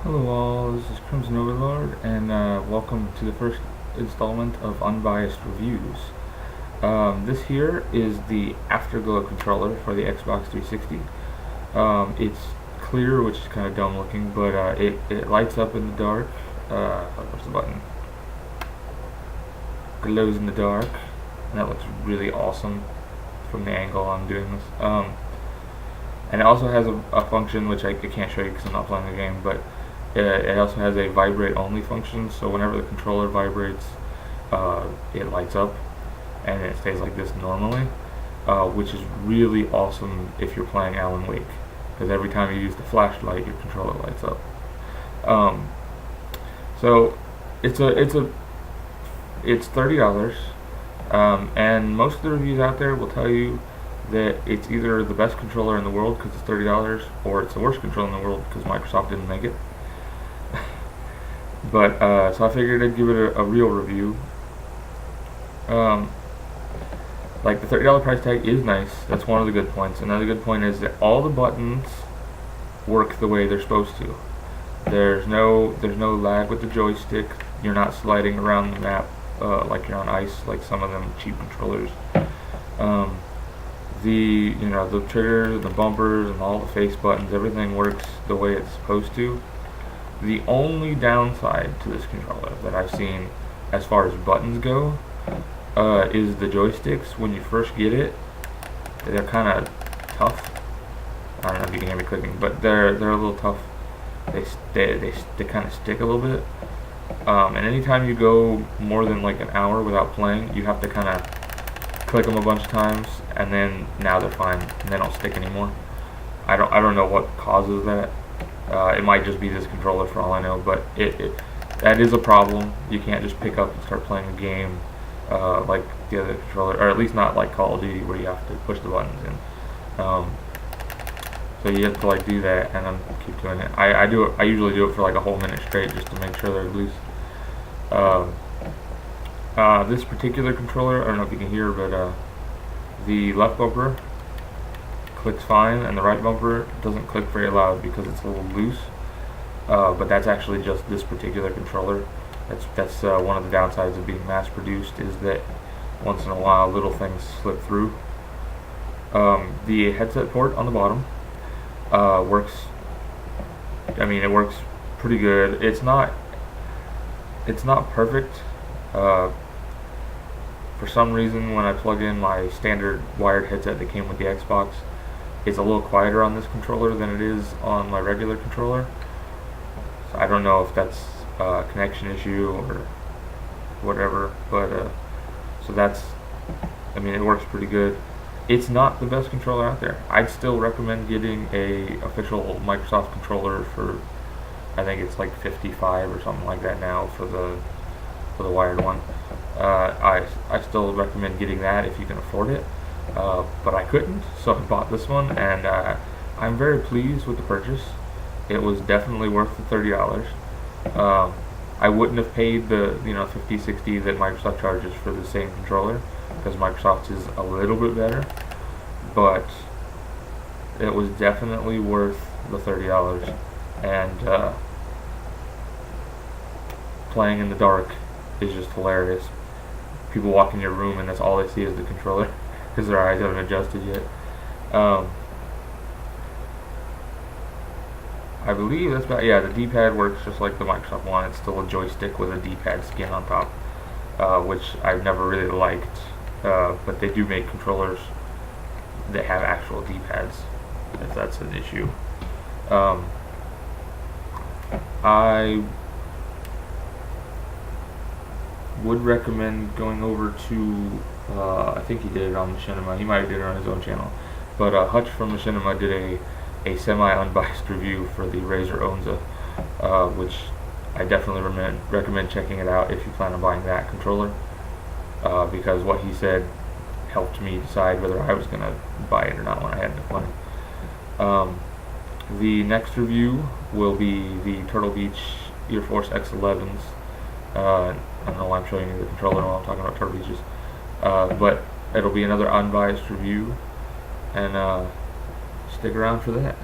Hello all, this is CrimsenOverlord, and welcome to the first installment of Unbiased Reviews. This here is the Afterglow controller for the Xbox 360. It's clear, which is kind of dumb looking, but it lights up in the dark. What's the button? Glows in the dark, and that looks really awesome from the angle I'm doing this. And it also has a function which I can't show you because I'm not playing the game, but it also has a vibrate only function, so whenever the controller vibrates, it lights up, and it stays like this normally, which is really awesome if you're playing Alan Wake, because every time you use the flashlight, your controller lights up. So it's $30, and most of the reviews out there will tell you that it's either the best controller in the world because it's $30, or it's the worst controller in the world because Microsoft didn't make it. But so I figured I'd give it a real review. Like the $30 price tag is nice. That's one of the good points. Another good point is that all the buttons work the way they're supposed to. There's no lag with the joystick. You're not sliding around the map like you're on ice, like some of them cheap controllers. The triggers, the bumpers, and all the face buttons, everything works the way it's supposed to. The only downside to this controller that I've seen as far as buttons go is the joysticks. When you first get it, they're kind of tough. I don't know if you can hear me clicking, but they're a little tough. They kind of stick a little bit. And anytime you go more than like an hour without playing, you have to kind of click them a bunch of times, and then now they're fine and they don't stick anymore. I don't know what causes that. It might just be this controller for all I know, but that is a problem. You can't just pick up and start playing a game like the other controller, or at least not like Call of Duty where you have to push the buttons in. So you have to like do that and then keep doing it. I usually do it for like a whole minute straight just to make sure they're loose. This particular controller, I don't know if you can hear, but the left bumper clicks fine, and the right bumper doesn't click very loud because it's a little loose. But that's actually just this particular controller. That's one of the downsides of being mass-produced, is that once in a while little things slip through. The headset port on the bottom works. I mean, it works pretty good. It's not perfect. For some reason, when I plug in my standard wired headset that came with the Xbox, it's a little quieter on this controller than it is on my regular controller. So I don't know if that's a connection issue or whatever, but so that's, I mean, it works pretty good. It's not the best controller out there. I'd still recommend getting a official Microsoft controller for, I think it's like $55 or something like that now for the wired one. I still recommend getting that if you can afford it, but I couldn't, so I bought this one, and I'm very pleased with the purchase. It was definitely worth the $30. I wouldn't have paid the $50, $60 that Microsoft charges for the same controller, because Microsoft's is a little bit better, but it was definitely worth the $30. And playing in the dark is just hilarious. People walk in your room and that's all they see is the controller because their eyes haven't adjusted yet. I believe that's about, yeah, the D-pad works just like the Microsoft one. It's still a joystick with a D-pad skin on top, which I've never really liked, but they do make controllers that have actual D-pads if that's an issue. I would recommend going over to, I think he did it on Machinima, he might have did it on his own channel, but Hutch from Machinima did a semi-unbiased review for the Razer Onza, which I definitely recommend checking it out if you plan on buying that controller, because what he said helped me decide whether I was going to buy it or not when I had enough money. The next review will be the Turtle Beach Air Force X11s. I don't know why I'm showing you the controller while I'm talking about Turtle Beaches, but it'll be another unbiased review, and stick around for that.